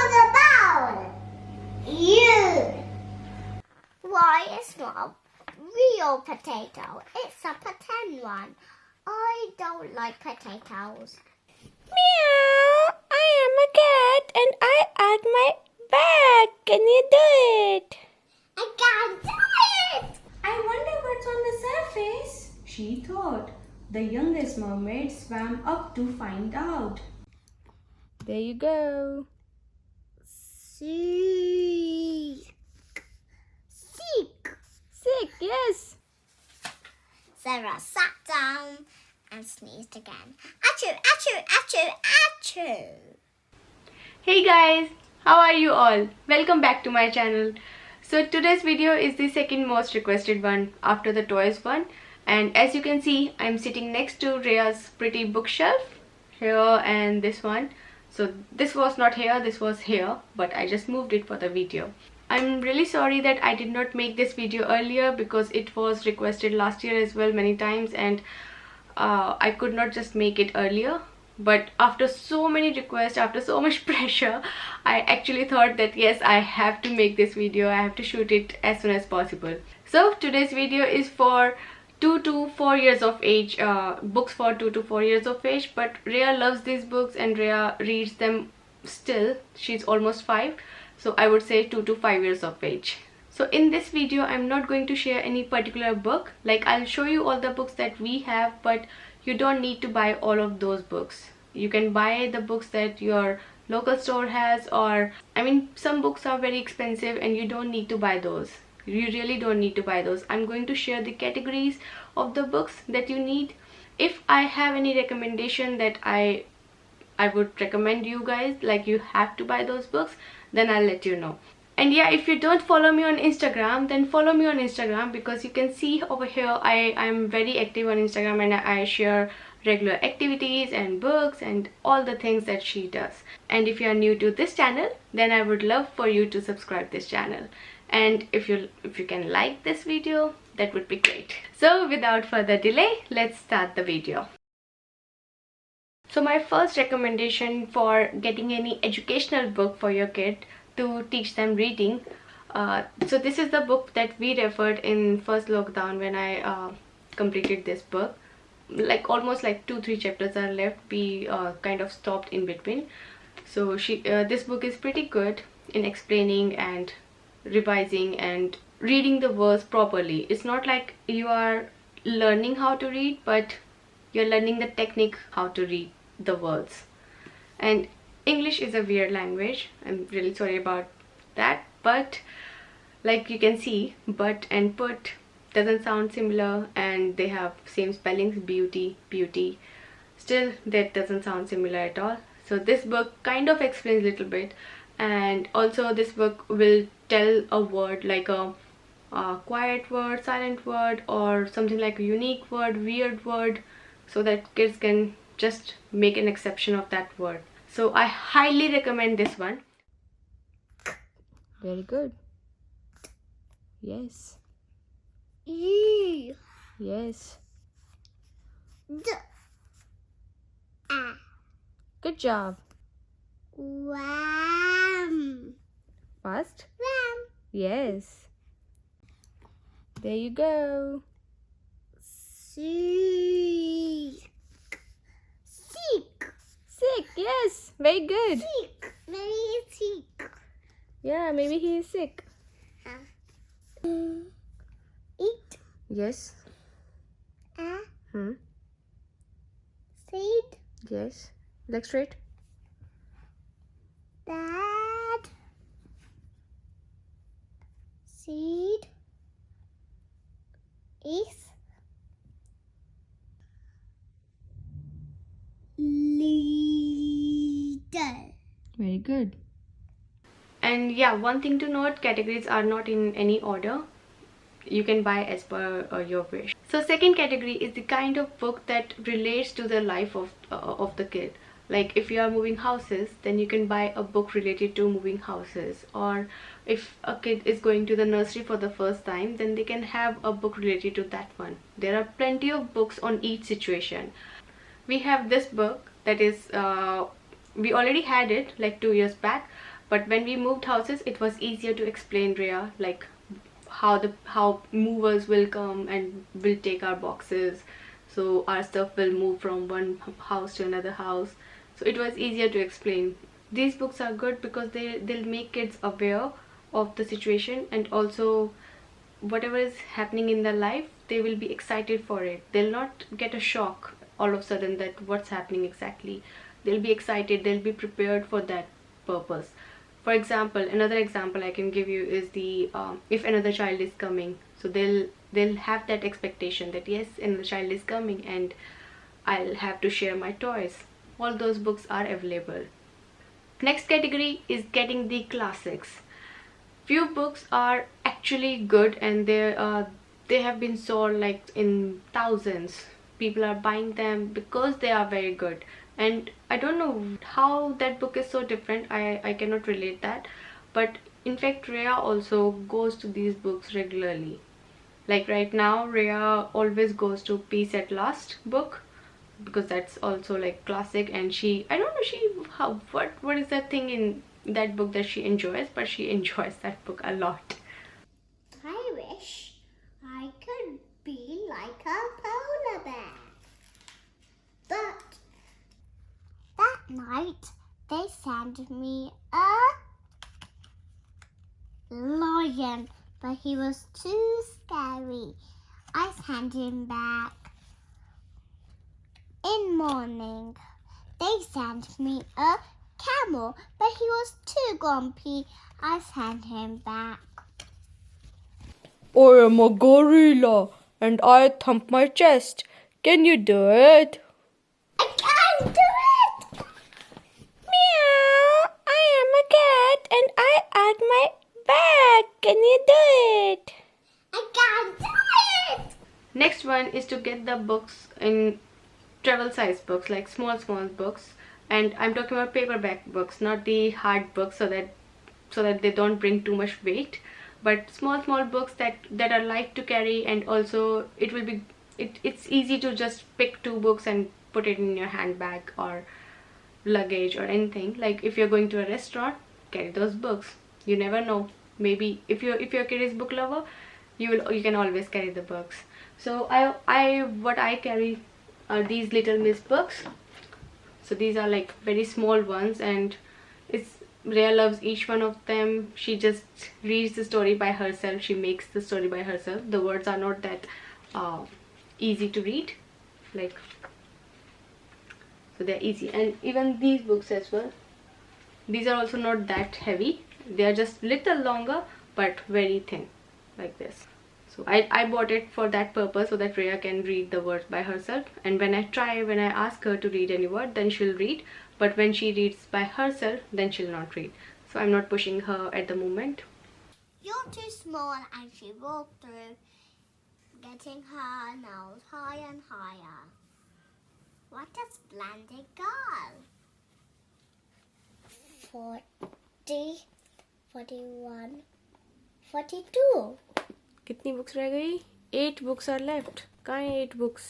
the bowl. You. Why, it's not a real potato. It's a pretend one. I don't like potatoes. Meow! I am a cat and I add my bag. Can you do it? I can't do it. I wonder what's on the surface, she thought. The youngest mermaid swam up to find out. There you go. Seek. Seek. Sick, yes. Sarah sat down and sneezed again. Achoo, achoo, achoo, achoo. Hey guys, how are you all? Welcome back to my channel. So today's video is the second most requested one after the toys one, and as you can see, I'm sitting next to Rhea's pretty bookshelf here and this one. So this was not here, this was here, but I just moved it for the video. I'm really sorry that I did not make this video earlier because it was requested last year as well many times, and I could not just make it earlier. But after so many requests, after so much pressure, I actually thought that yes, I have to make this video, I have to shoot it as soon as possible. So today's video is for 2 to 4 years of age, books for 2 to 4 years of age. But Rhea loves these books and Rhea reads them still. She's almost 5, so I would say 2 to 5 years of age. So in this video, I'm not going to share any particular book. Like, I'll show you all the books that we have, but you don't need to buy all of those books. You can buy the books that your local store has, or I mean, some books are very expensive and you don't need to buy those. You really don't need to buy those. I'm going to share the categories of the books that you need. If I have any recommendation that I would recommend you guys, like you have to buy those books, then I'll let you know. And yeah, if you don't follow me on Instagram, then follow me on Instagram, because you can see over here I'm very active on Instagram and I share regular activities and books and all the things that she does. And if you are new to this channel, then I would love for you to subscribe this channel. And if you can like this video, that would be great. So without further delay, let's start the video. So my first recommendation for getting any educational book for your kid to teach them reading, so this is the book that we referred in first lockdown when I completed this book. Like almost like 2-3 chapters are left. We kind of stopped in between. So this book is pretty good in explaining and revising and reading the words properly. It's not like you are learning how to read, but you're learning the technique how to read the words. And English is a weird language. I'm really sorry about that, but like you can see, but and put doesn't sound similar, and they have same spellings, beauty, beauty. Still, that doesn't sound similar at all. So this book kind of explains a little bit, and also this book will tell a word like a quiet word, silent word, or something like a unique word, weird word, so that kids can just make an exception of that word. So I highly recommend this one. Very good. Yes. You. Yes. D. A. Good job. Wham. Fast. Wham. Yes. There you go. Seek. Seek. Sick. Yes. Very good. Seek. Maybe seek. Yeah, maybe he is sick. Eat. Yes. Hmm. Seed. Yes. Leg straight. Dad. Seed. Is. Leader. Very good. And yeah, one thing to note, categories are not in any order. You can buy as per your wish. So second category is the kind of book that relates to the life of the kid. Like if you are moving houses, then you can buy a book related to moving houses. Or if a kid is going to the nursery for the first time, then they can have a book related to that one. There are plenty of books on each situation. We have this book that is, we already had it like 2 years back, But when we moved houses, it was easier to explain Rhea, like how movers will come and will take our boxes, so our stuff will move from one house to another house. So it was easier to explain. These books are good because they'll make kids aware of the situation, and also whatever is happening in their life, they will be excited for it. They'll not get a shock all of a sudden that what's happening exactly. They'll be excited, they'll be prepared for that purpose. For example, another example I can give you is the if another child is coming, so they'll have that expectation that yes, another child is coming and I'll have to share my toys. All those books are available. Next category is getting the classics. Few books are actually good, and they have been sold like in thousands. People are buying them because they are very good, and I don't know how that book is so different. I cannot relate that, but in fact Rhea also goes to these books regularly. Like right now Rhea always goes to Peace at Last book, because that's also like classic, and I don't know what is that thing in that book that she enjoys, but she enjoys that book a lot. I wish I could be like a polar bear. But that night they sent me a lion, but he was too scary. I sent him back. In morning, they sent me a camel, but he was too grumpy. I sent him back. I am a gorilla and I thump my chest. Can you do it? I can't do it! Meow. I am a cat and I add my back. Can you do it? I can't do it! Next one is to get the books in travel size books, like small books, and I'm talking about paperback books, not the hard books, so that they don't bring too much weight, but small books that are light to carry, and also it's easy to just pick two books and put it in your handbag or luggage or anything. Like if you're going to a restaurant, carry those books. You never know, maybe if your kid is book lover, you can always carry the books. So what I carry are these Little Miss books. So these are like very small ones, and Rhea loves each one of them. She just reads the story by herself. She makes the story by herself. The words are not that easy to read, like, so they're easy. And even these books as well, these are also not that heavy. They are just little longer but very thin, like this. So I bought it for that purpose, so that Rhea can read the words by herself. And when I ask her to read any word, then she'll read. But when she reads by herself, then she'll not read. So I'm not pushing her at the moment. You're too small, and she walked through, getting her nose higher and higher. What a splendid girl! 40, 41, 42. कितनी books रह गई? 8 books are left. कहाँ हैं 8 books?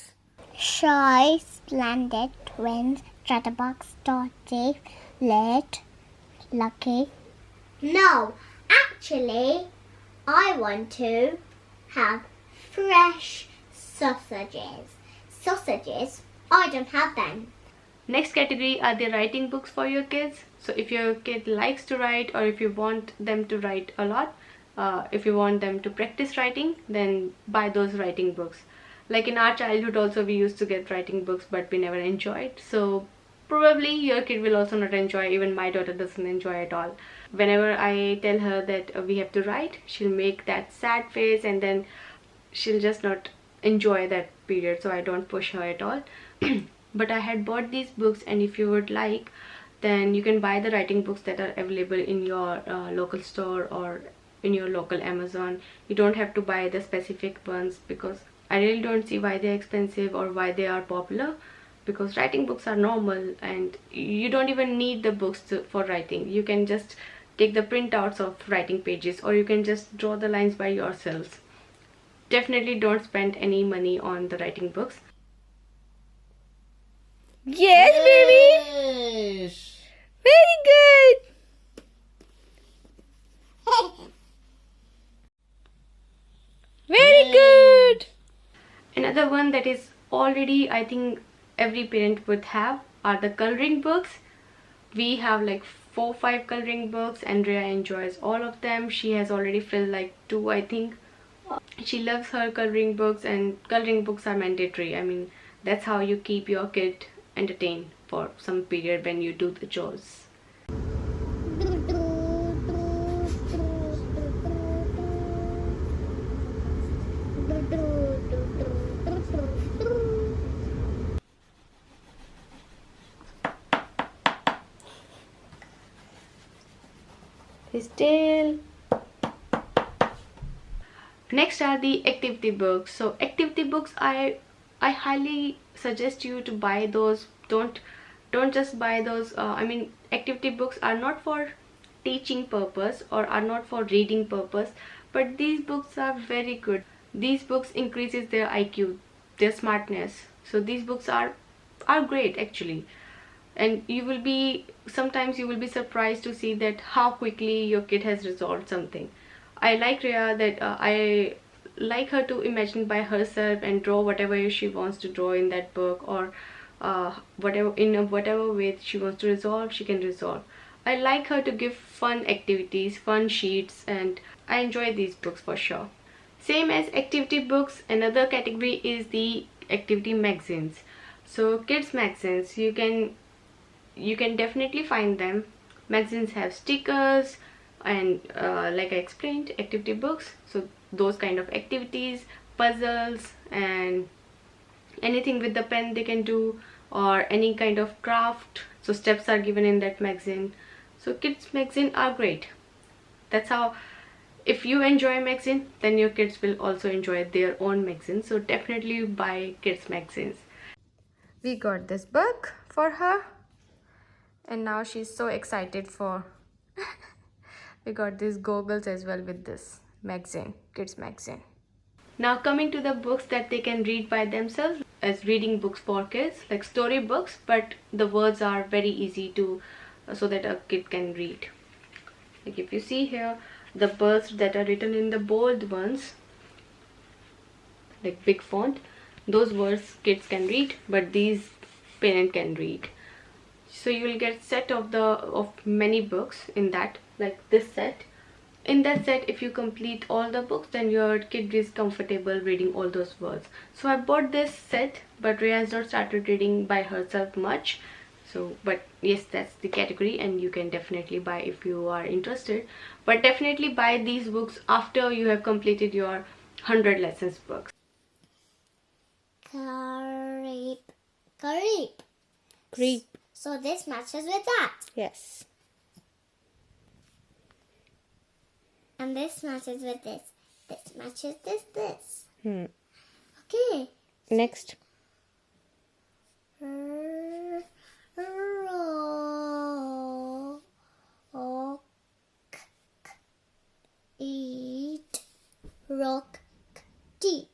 Shy, splendid, twins, chatterbox, Dotty, lit, lucky. No, actually, I want to have fresh sausages. Sausages? I don't have them. Next category are the writing books for your kids. So if your kid likes to write, or if you want them to write a lot, if you want them to practice writing, then buy those writing books. Like in our childhood also, we used to get writing books, but we never enjoyed. So probably your kid will also not enjoy. Even my daughter doesn't enjoy at all. Whenever I tell her that we have to write, she'll make that sad face, and then she'll just not enjoy that period. So I don't push her at all. But I had bought these books, and if you would like, then you can buy the writing books that are available in your local store or in your local Amazon. You don't have to buy the specific ones, because I really don't see why they're expensive or why they are popular, because writing books are normal and you don't even need the books for writing. You can just take the printouts of writing pages, or you can just draw the lines by yourselves. Definitely don't spend any money on the writing books. Yes, baby. Very good. Another one that is already, I think every parent would have, are the coloring books. We have like 4-5 coloring books. Andrea enjoys all of them. She has already filled like 2, I think. She loves her coloring books, and coloring books are mandatory. I mean, that's how you keep your kid entertained for some period when you do the chores. His tail. Next are the activity books. So activity books, I highly suggest you to buy those. Don't just buy those. I mean, activity books are not for teaching purpose or are not for reading purpose, but these books are very good. These books increases their IQ, their smartness. So these books are great actually. And sometimes you will be surprised to see that how quickly your kid has resolved something. I like Rhea that I like her to imagine by herself and draw whatever she wants to draw in that book, or whatever way she wants to resolve, she can resolve. I like her to give fun activities, fun sheets, and I enjoy these books for sure. Same as activity books, another category is the activity magazines. So kids magazines, you can definitely find them. Magazines have stickers and like I explained, activity books, so those kind of activities, puzzles, and anything with the pen they can do, or any kind of craft. So steps are given in that magazine. So kids magazine are great. That's how, if you enjoy magazine, then your kids will also enjoy their own magazine. So definitely buy kids magazines. We got this book for her, and now she's so excited for we got these goggles as well with this magazine, kids magazine. Now coming to the books that they can read by themselves, as reading books for kids, like story books, but the words are very easy to so that a kid can read. Like if you see here, the words that are written in the bold ones, like big font, those words kids can read, but these parent can read. So you will get set of many books in that, like this set. In that set, if you complete all the books, then your kid is comfortable reading all those words. So I bought this set, but Rhea has not started reading by herself much. So, but yes, that's the category, and you can definitely buy if you are interested. But definitely buy these books after you have completed your 100 lessons books. Creep. So this matches with that. Yes. And this matches with this. This matches this. Okay. Next. Eat. Rock. Tea.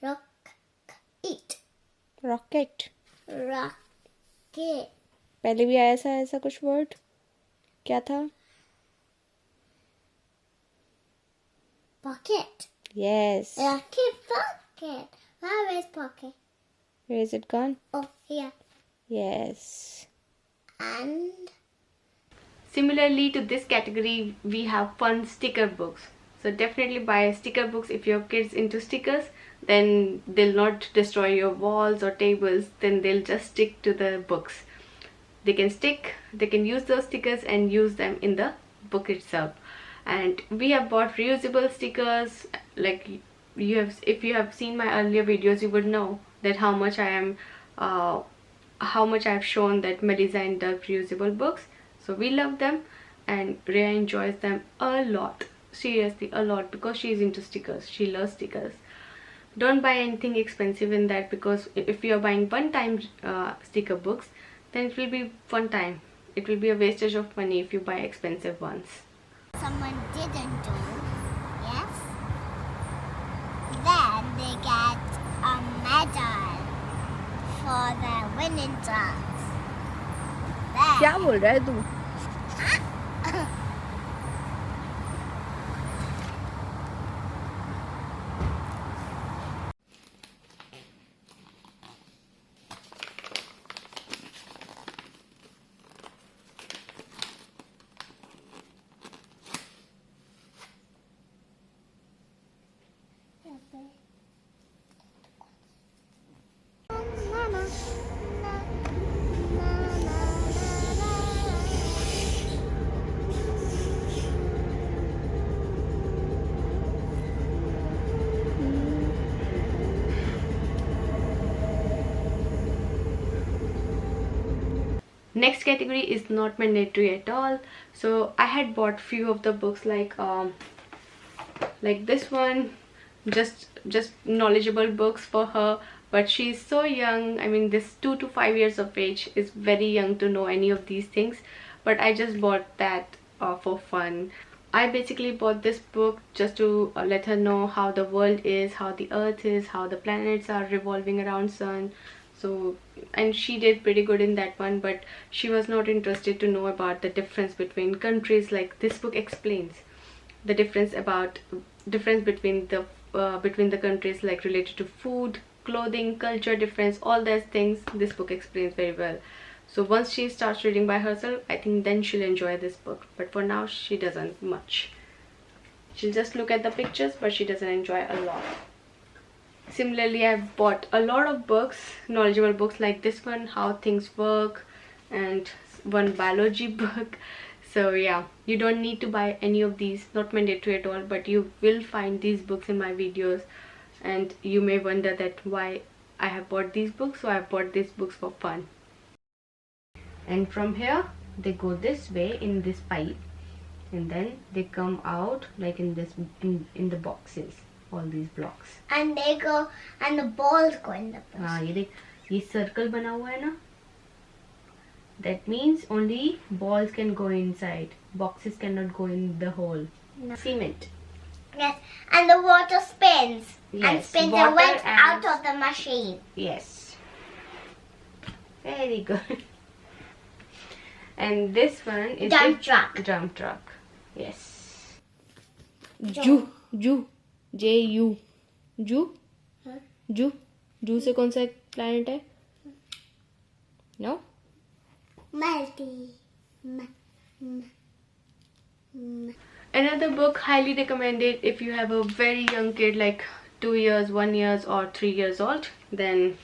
Rock. Eat. Rocket. Rocket. पहले भी आया था ऐसा कुछ word, क्या था? Pocket. Yes. Rocket pocket. Where is pocket? Where is it gone? Oh, here. Yes. And Similarly to this category, we have fun sticker books. So definitely buy sticker books if your kids into stickers. Then they'll not destroy your walls or tables. Then they'll just stick to the books. They can use those stickers and use them in the book itself. And we have bought reusable stickers. Like if you have seen my earlier videos, you would know that how much I've shown that Melissa and Doug reusable books. So we love them, and Rhea enjoys them a lot. Seriously, a lot, because she is into stickers. She loves stickers. Don't buy anything expensive in that, because if you are buying one-time sticker books, then it will be one time. It will be a wastage of money if you buy expensive ones. someone didn't do, yes, then they get a medal for their winning dance. क्या बोल रहा है तू? Next category is not mandatory at all. So I had bought few of the books like this one, just knowledgeable books for her, but she's so young. I mean, this 2 to 5 years of age is very young to know any of these things, but I just bought that for fun. I basically bought this book just to let her know how the world is, how the earth is, how the planets are revolving around sun. So, and she did pretty good in that one, but she was not interested to know about the difference between countries. Like this book explains the difference between the countries, like related to food, clothing, culture difference, all those things. This book explains very well. So once she starts reading by herself, I think then she'll enjoy this book, but for now she doesn't much. She'll just look at the pictures, but she doesn't enjoy a lot. Similarly, I've bought a lot of books, knowledgeable books like this one, How Things Work, and one biology book. So yeah, you don't need to buy any of these, not mandatory at all, but you will find these books in my videos, and you may wonder that why I have bought these books. So I have bought these books for fun. And from here they go this way in this pipe, and then they come out like in this in the boxes, all these blocks. And they go, and the balls go in the box. हाँ ये देख, ये circle बना हुआ है ना, that means only balls can go inside, boxes cannot go in the hole. No. Cement. Yes, and the water spins. And Yes, spins water and went and- out of the machine. Yes, very good. And this one is Dump the truck. dump truck. Yes. Ju. Ju. जू से कौन सा planet है? No? Melty. Another book highly recommended if you have a very young kid, like 2 years, 1 year or 3 years old, then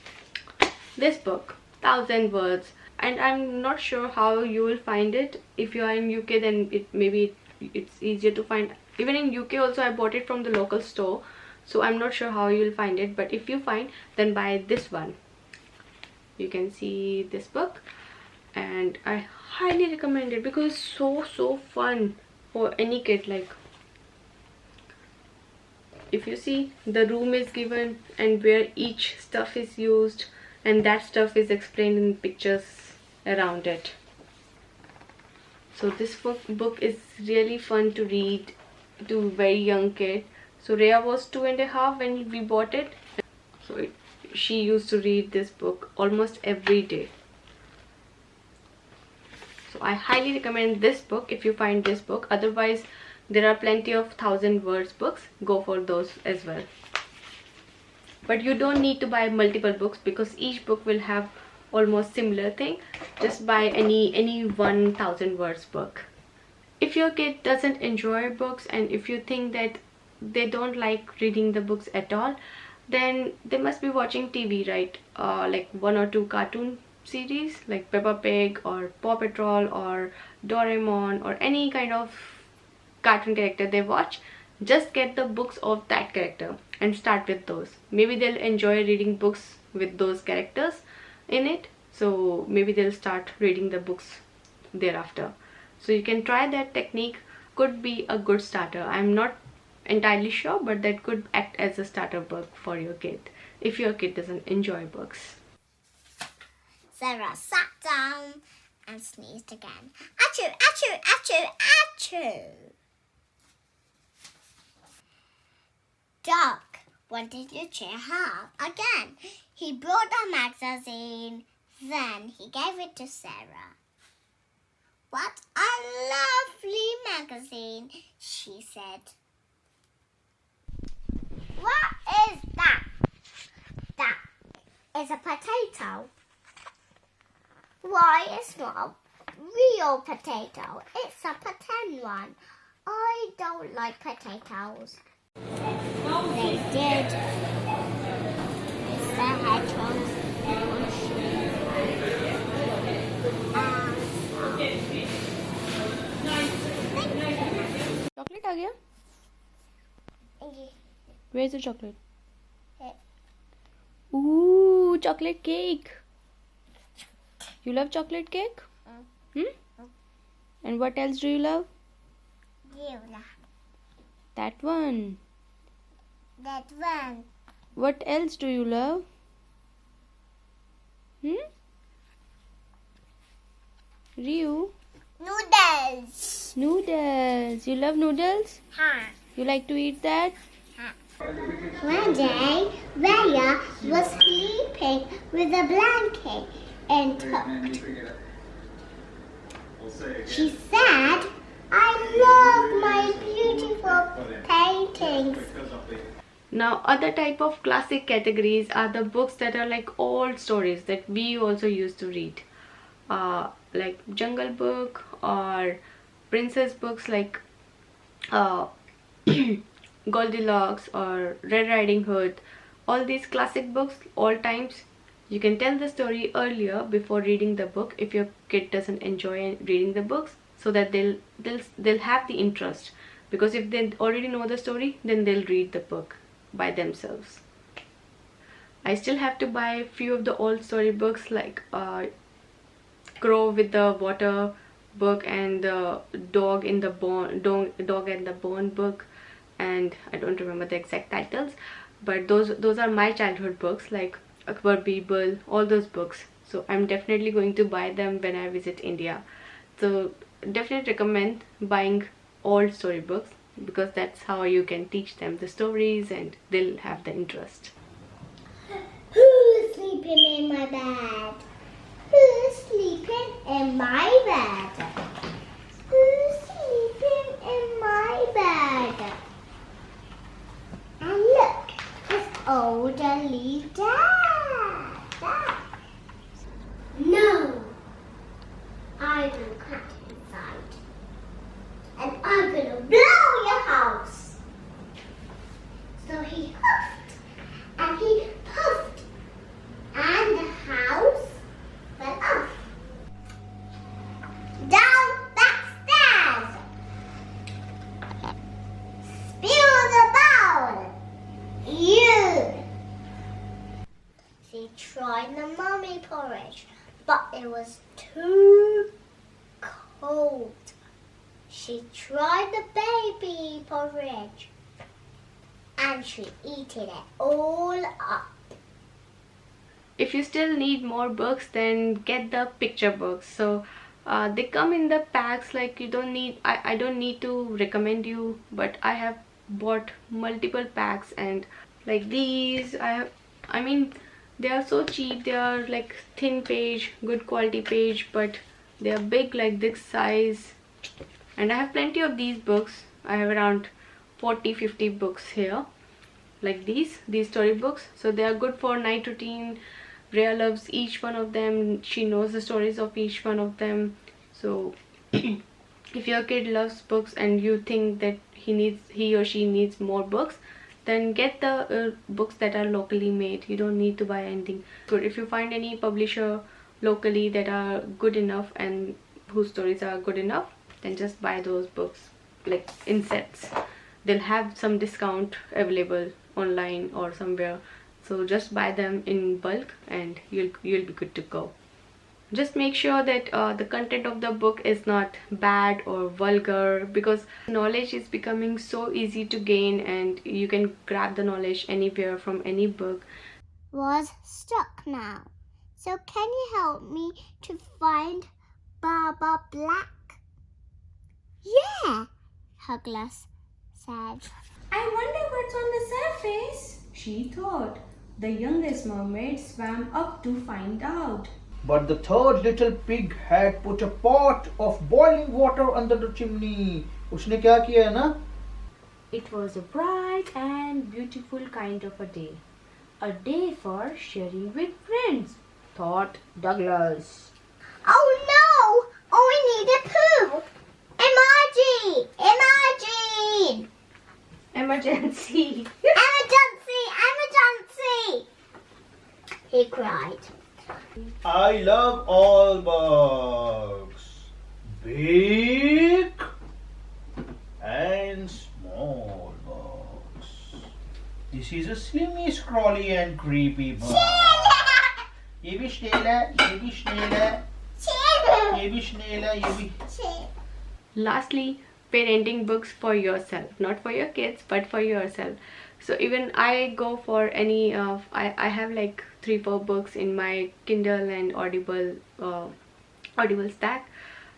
this book, 1000 Words. And I'm not sure how you will find it. If you are in UK, then it's easier to find. Even in UK also, I bought it from the local store, so I'm not sure how you will find it, but if you find, then buy this one. You can see this book, and I highly recommend it because it's so fun for any kid. Like, if you see, the room is given and where each stuff is used, and that stuff is explained in pictures around it. So this book is really fun to read to a very young kid. So Rhea was 2.5 when we bought it, so she used to read this book almost every day. So I highly recommend this book if you find this book. Otherwise, there are plenty of 1000 Words books. Go for those as well. But you don't need to buy multiple books because each book will have almost similar thing. Just buy any 1000 Words book. If your kid doesn't enjoy books, and if you think that they don't like reading the books at all, then they must be watching TV, right? Like 1 or 2 cartoon series like Peppa Pig or Paw Patrol or Doraemon or any kind of cartoon character they watch. Just get the books of that character and start with those. Maybe they'll enjoy reading books with those characters in it, so maybe they'll start reading the books thereafter. So you can try that technique. Could be a good starter. I'm not entirely sure, but that could act as a starter book for your kid if your kid doesn't enjoy books. Sarah sat down and sneezed again. Achoo, achoo, achoo, achoo. Doc, what did your chair have? Again, he brought a magazine. Then he gave it to Sarah. What a lovely magazine, she said. What is that? That is a potato. Why, it's not a real potato. It's a pretend one. I don't like potatoes. They did. It's the hedgehog's Chocolate आ गया? bush. Where is the chocolate? Here. Ooh, chocolate cake. You love chocolate cake? And what else do you love? You. That one. That one. What else do you love? Ryu? Noodles. Noodles. You love noodles? Huh. You like to eat that? One day, Raya was sleeping with a blanket and tucked. She said, I love my beautiful paintings. Now, other type of classic categories are the books that are like old stories that we also used to read. Like Jungle Book or princess books like Goldilocks or Red Riding Hood. All these classic books, all times, you can tell the story earlier before reading the book if your kid doesn't enjoy reading the books, so that they'll have the interest. Because if they already know the story, then they'll read the book by themselves. I still have to buy a few of the old story books like Crow with the Water book and the Dog and the Bone book, and I don't remember the exact titles, but those are my childhood books, like Akbar Birbal, all those books. So I'm definitely going to buy them when I visit India. So definitely recommend buying old storybooks, because that's how you can teach them the stories and they'll have the interest. Who's sleeping in my bed? Who's sleeping in my bed? Who's sleeping in my bed? And look, it's elderly Dad. No, I will cut inside, and I'm gonna blow your house. So he huffed and he puffed, and the house fell off. Down backstairs. Spill the bowl. You. She tried the mummy porridge, but it was too cold. She tried the baby porridge, and she eaten it all up. If you still need more books, then get the picture books. So they come in the packs, like you don't need, I don't need to recommend you, but I have bought multiple packs, and like these I mean they are so cheap. They are like thin page, good quality page, but they are big, like this size. And I have plenty of these books. I have around 40-50 books here, like these storybooks. So they are good for night routine. Rhea loves each one of them. She knows the stories of each one of them. So if your kid loves books and you think that he or she needs more books, then get the books that are locally made. You don't need to buy anything. So if you find any publisher locally that are good enough and whose stories are good enough, then just buy those books like in sets. They'll have some discount available online or somewhere. So just buy them in bulk and you'll be good to go. Just make sure that the content of the book is not bad or vulgar, because knowledge is becoming so easy to gain and you can grab the knowledge anywhere from any book. Was stuck now. So can you help me to find Baba Black? Yeah, Huglas said. I wonder what's on the surface, she thought. The youngest mermaid swam up to find out. But the third little pig had put a pot of boiling water under the chimney. उसने क्या किया है ना? It was a bright and beautiful kind of a day. A day for sharing with friends, thought Douglas. Oh no! Oh, we need a poo! Emergency! Emergency! Emergency! Emergency! Emergency! He cried. I love all bugs, big and small bugs. This is a slimy, scrawly and creepy bug. ये भी snail है, ये भी snail है, ये भी snail है, ये भी. Lastly, parenting books for yourself, not for your kids but for yourself. So even I go for any I have like 3-4 books in my Kindle and Audible stack.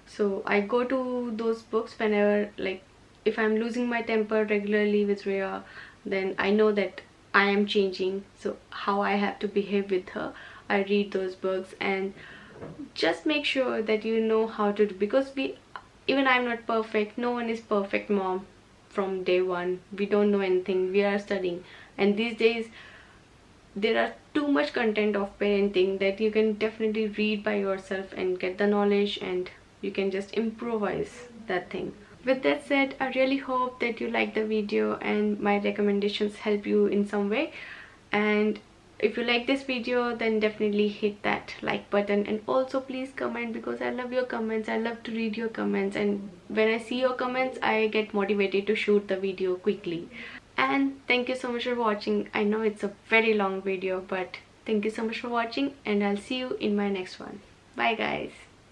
So I go to those books whenever, like, if I'm losing my temper regularly with Rhea, then I know that I am changing, so how I have to behave with her, I read those books and just make sure that you know how to do, because even I'm not perfect, no one is perfect mom from day one. We don't know anything, we are studying, and these days there are too much content of parenting that you can definitely read by yourself and get the knowledge, and you can just improvise that thing. With that said, I really hope that you like the video and my recommendations help you in some way. And if you like this video, then definitely hit that like button, and also please comment, because I love your comments. I love to read your comments, and when I see your comments I get motivated to shoot the video quickly. And thank you so much for watching. I know it's a very long video, but thank you so much for watching, and I'll see you in my next one. Bye guys.